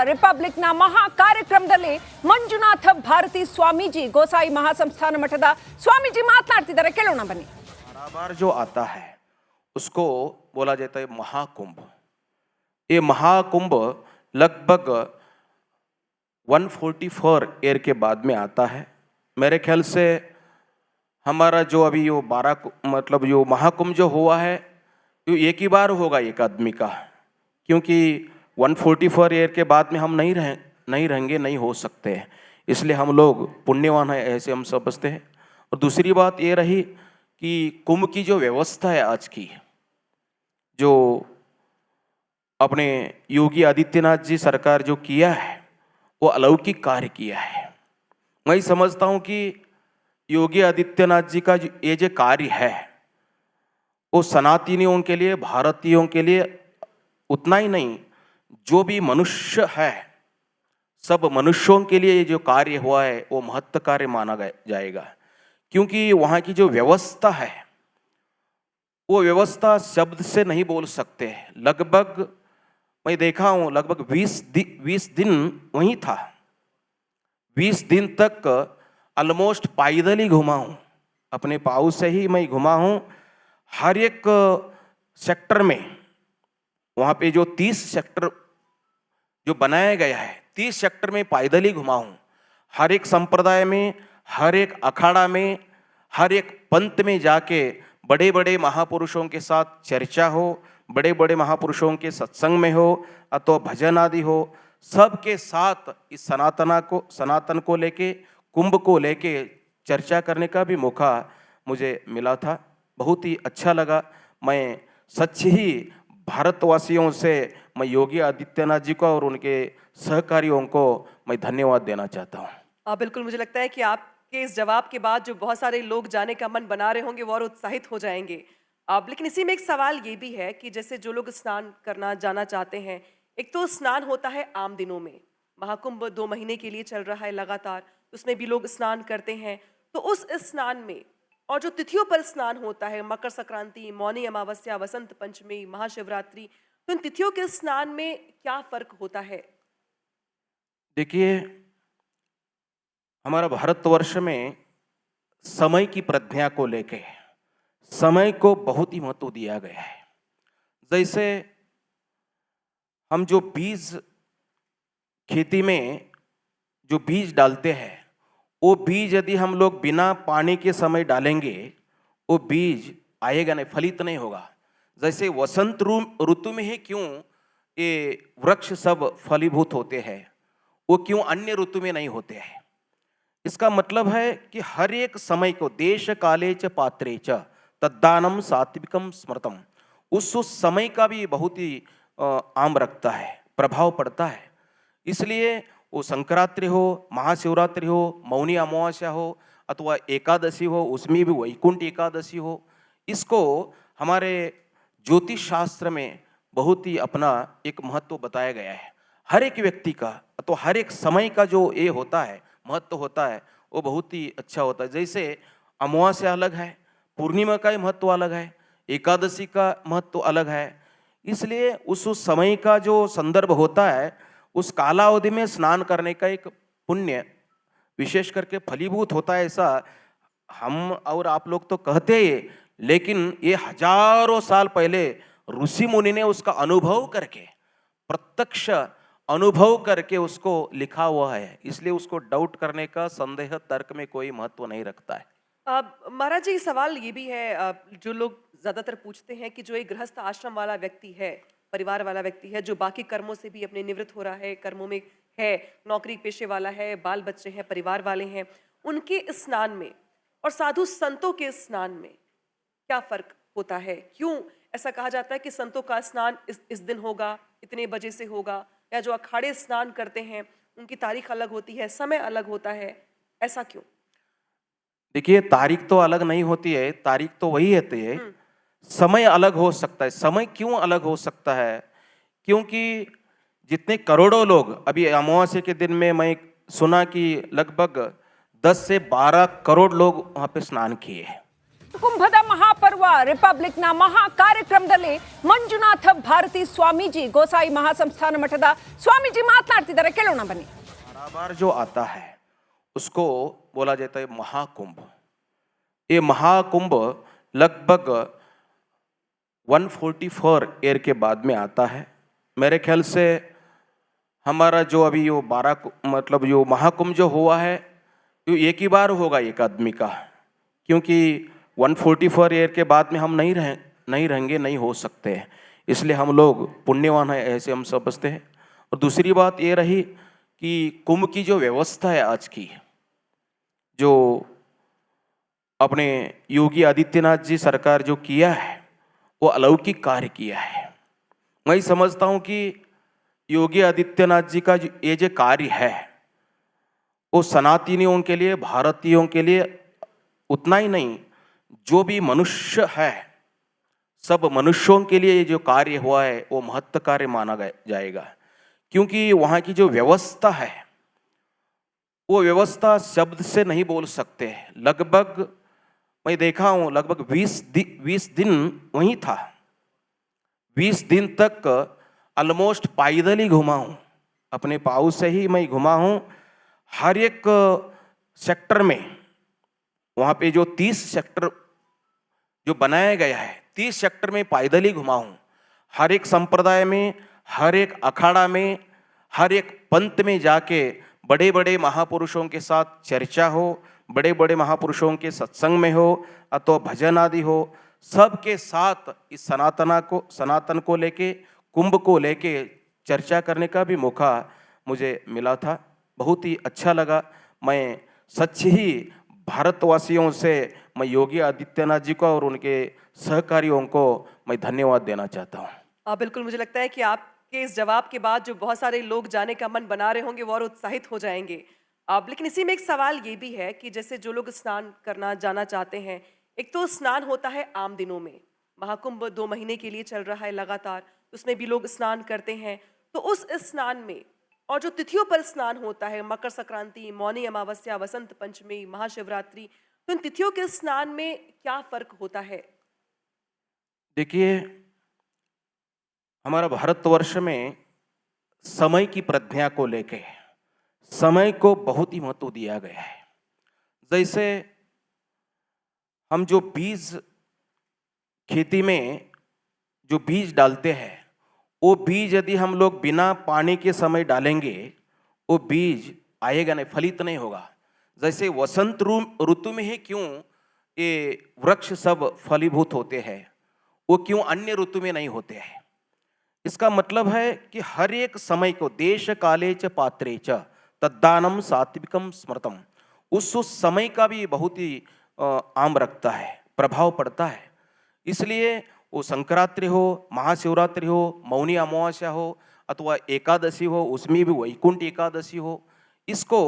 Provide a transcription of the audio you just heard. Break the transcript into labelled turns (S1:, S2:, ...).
S1: ರಿಪಬ್ಲಿಕ್ನ ಮಹಾ ಕಾರ್ಯಕ್ರಮದಲ್ಲಿ ಮಂಜುನಾಥ ಭಾರತಿ ಸ್ವಾಮೀಜಿ ಗೋಸಾಯಿ ಮಹಾಸಂಸ್ಥಾನ ಮಠದ ಸ್ವಾಮೀಜಿ ಮಾತನಾಡ್ತಿದ್ದಾರೆ, ಕೇಳೋಣ ಬನ್ನಿ.
S2: बार जो आता है उसको बोला जाता है महाकुंभ. ये महाकुंभ लगभग 144 ईयर के बाद में आता है. मेरे ख्याल से हमारा जो अभी यो 12 मतलब जो महाकुंभ जो हुआ है ये एक ही बार होगा एक आदमी का, क्योंकि 144 ईयर के बाद में हम नहीं रहेंगे, नहीं हो सकते. इसलिए हम लोग पुण्यवान हैं, ऐसे हम समझते हैं. और दूसरी बात ये रही कि कुंभ की जो व्यवस्था है आज की, जो अपने योगी आदित्यनाथ जी सरकार जो किया है वो अलौकिक कार्य किया है. मैं समझता हूँ कि योगी आदित्यनाथ जी का ये जो कार्य है वो सनातनियों के लिए, भारतीयों के लिए उतना ही नहीं, जो भी मनुष्य है सब मनुष्यों के लिए ये जो कार्य हुआ है वो महत्व कार्य माना जाएगा. क्योंकि वहाँ की जो व्यवस्था है वो व्यवस्था शब्द से नहीं बोल सकते. लगभग मैं देखा हूँ लगभग 20 दिन वहीं था. 20 दिन तक ऑलमोस्ट पैदल ही घुमा हूँ, अपने पाँव से ही मैं घुमा हूँ. हर एक सेक्टर में वहाँ पे जो 30 सेक्टर जो बनाया गया है 30 सेक्टर में पैदल ही घुमा हूँ. हर एक संप्रदाय में, हर एक अखाड़ा में, हर एक पंथ में जाके बड़े बड़े महापुरुषों के साथ चर्चा हो, बड़े बड़े महापुरुषों के सत्संग में हो अथवा भजन आदि हो, सबके साथ इस सनातन को लेके, कुंभ को लेके चर्चा करने का भी मौका मुझे मिला था. बहुत ही अच्छा लगा. मैं सच ही भारतवासियों से मैं योगी आदित्यनाथ जी को और उनके सहकारियों को मैं धन्यवाद देना चाहता हूँ.
S3: बिल्कुल, मुझे लगता है कि आपके इस जवाब के बाद जो बहुत सारे लोग जाने का मन बना रहे होंगे वो और उत्साहित हो जाएंगे. लेकिन इसी में एक सवाल ये भी है कि जैसे जो लोग स्नान करना जाना चाहते हैं, एक तो स्नान होता है आम दिनों में, महाकुंभ 2 महीने के लिए चल रहा है लगातार, उसमें भी लोग स्नान करते हैं. तो उस स्नान में और जो तिथियों पर स्नान होता है, मकर संक्रांति, मौनी अमावस्या, वसंत पंचमी, महाशिवरात्रि, तो इन तिथियों के स्नान में क्या फर्क होता है?
S2: देखिए, हमारा भारतवर्ष में समय की प्रज्ञा को लेके समय को बहुत ही महत्व दिया गया है. जैसे हम जो बीज खेती में जो बीज डालते हैं वो बीज यदि हम लोग बिना पानी के समय डालेंगे वो बीज आएगा नहीं, फलित नहीं होगा. जैसे वसंत ऋतु में ही क्यों ये वृक्ष सब फलीभूत होते हैं, वो क्यों अन्य ऋतु में नहीं होते हैं? इसका मतलब है कि हर एक समय को देश काले च पात्रे च तद्दानम सात्विकम स्मृतम, उस समय का भी बहुत ही आम रखता है, प्रभाव पड़ता है. इसलिए वो संक्रांति हो, महाशिवरात्रि हो, मौनी अमावस्या हो अथवा एकादशी हो, उसमें भी वैकुंठ एकादशी हो, इसको हमारे ज्योतिष शास्त्र में बहुत ही अपना एक महत्व बताया गया है. हर एक व्यक्ति का तो हर एक समय का जो ये होता है महत्व होता है वो बहुत ही अच्छा होता है. जैसे अमावस्या अलग है, पूर्णिमा का ही महत्व अलग है, एकादशी का महत्व अलग है. इसलिए उस समय का जो संदर्भ होता है उस कालावधि में स्नान करने का एक पुण्य विशेष करके फलीभूत होता है. ऐसा हम और आप लोग तो कहते ही, लेकिन ये हजारों साल पहले ऋषि मुनि ने उसका अनुभव करके, प्रत्यक्ष अनुभव करके उसको लिखा हुआ है. इसलिए उसको डाउट करने का, संदेह तर्क में कोई महत्व नहीं रखता है.
S3: महाराज जी, सवाल ये भी है, जो लोग ज्यादातर पूछते हैं कि जो एक गृहस्थ आश्रम वाला व्यक्ति है, परिवार वाला व्यक्ति है, जो बाकी कर्मों से भी अपने निवृत्त हो रहा है, कर्मों में है, नौकरी पेशे वाला है, बाल बच्चे हैं, परिवार वाले हैं, उनके स्नान में और साधु संतों के स्नान में क्या फर्क होता है? क्यों ऐसा कहा जाता है कि संतों का स्नान इस दिन होगा, इतने बजे से होगा, या जो अखाड़े स्नान करते हैं उनकी तारीख अलग होती है, समय अलग होता है, ऐसा क्यों?
S2: देखिए, तारीख तो अलग नहीं होती है, तारीख तो वही होती है, समय अलग हो सकता है. समय क्यों अलग हो सकता है? क्योंकि जितने करोड़ों लोग, अभी अमावस्या के दिन में मैं सुना कि लगभग 10 से 12 करोड़ लोग वहाँ पे स्नान किए हैं.
S1: ಕುಂಭದ ಮಹಾಪರ್ವ ರಿಪಬ್ಲಿಕ್ನ ಮಹಾ ಕಾರ್ಯಕ್ರಮದಲ್ಲಿ ಮಂಜುನಾಥ ಭಾರತಿ ಸ್ವಾಮೀಜಿ ಗೋಸಾಯಿ ಮಹಾಸಂಸ್ಥಾನ ಮಠದ ಸ್ವಾಮೀಜಿ ಮಾತನಾಡ್ತಿದ್ದಾರೆ, ಕೇಳೋಣ ಬನ್ನಿ.
S2: बार जो आता है उसको बोला जाता है महाकुंभ. ये महाकुंभ लगभग 144 ईयर के बाद में आता है. मेरे ख्याल से हमारा जो अभी वो 12 मतलब जो महाकुंभ जो हुआ है वो एक ही बार होगा एक आदमी का, क्योंकि 144 ईयर के बाद में हम नहीं रहेंगे, नहीं हो सकते. इसलिए हम लोग पुण्यवान हैं, ऐसे हम समझते हैं. और दूसरी बात ये रही कि कुंभ की जो व्यवस्था है आज की, जो अपने योगी आदित्यनाथ जी सरकार जो किया है वो अलौकिक कार्य किया है. मैं समझता हूँ कि योगी आदित्यनाथ जी का ये जो कार्य है वो सनातनियों के लिए, भारतीयों के लिए उतना ही नहीं, जो भी मनुष्य है सब मनुष्यों के लिए ये जो कार्य हुआ है वो महत्व कार्य माना जाएगा. क्योंकि वहाँ की जो व्यवस्था है वो व्यवस्था शब्द से नहीं बोल सकते. लगभग मैं देखा हूँ लगभग 20 दिन वहीं था. 20 दिन तक ऑलमोस्ट पैदल ही घुमा हूँ, अपने पाँव से ही मैं घुमा हूँ. हर एक सेक्टर में वहाँ पे जो 30 सेक्टर जो बनाया गया है 30 सेक्टर में पैदल ही घुमा हूँ. हर एक संप्रदाय में, हर एक अखाड़ा में, हर एक पंथ में जाके बड़े बड़े महापुरुषों के साथ चर्चा हो, बड़े बड़े महापुरुषों के सत्संग में हो अथवा भजन आदि हो, सबके साथ इस सनातन को लेके, कुंभ को लेके चर्चा करने का भी मौका मुझे मिला था. बहुत ही अच्छा लगा. मैं सच ही भारतवासियों से मैं योगी आदित्यनाथ जी को और उनके सहकारियों को मैं धन्यवाद देना चाहता हूँ.
S3: बिल्कुल, मुझे लगता है कि आपके इस जवाब के बाद जो बहुत सारे लोग जाने का मन बना रहे होंगे वो और उत्साहित हो जाएंगे. लेकिन इसी में एक सवाल ये भी है कि जैसे जो लोग स्नान करना जाना चाहते हैं, एक तो स्नान होता है आम दिनों में, महाकुंभ 2 महीने के लिए चल रहा है लगातार, उसमें भी लोग स्नान करते हैं. तो उस स्नान में और जो तिथियों पर स्नान होता है, मकर संक्रांति, मौनी अमावस्या, वसंत पंचमी, महाशिवरात्रि, तो इन तिथियों के स्नान में क्या फर्क होता है?
S2: देखिए, हमारा भारतवर्ष में समय की प्रज्ञा को लेके समय को बहुत ही महत्व दिया गया है. जैसे हम जो बीज खेती में जो बीज डालते हैं वो बीज यदि हम लोग बिना पानी के समय डालेंगे वो बीज आएगा नहीं, फलित नहीं होगा. जैसे वसंत ऋतु में ही क्यों ये वृक्ष सब फलीभूत होते हैं, वो क्यों अन्य ऋतु में नहीं होते हैं? इसका मतलब है कि हर एक समय को देश काले च पात्रे च तद्दानम सात्विकम स्मृतम, उस समय का भी बहुत ही आम रखता है, प्रभाव पड़ता है. इसलिए वो संक्रांति हो, महाशिवरात्रि हो, मौनी अमावस्या हो अथवा एकादशी हो, उसमें भी वैकुंठ एकादशी हो, इसको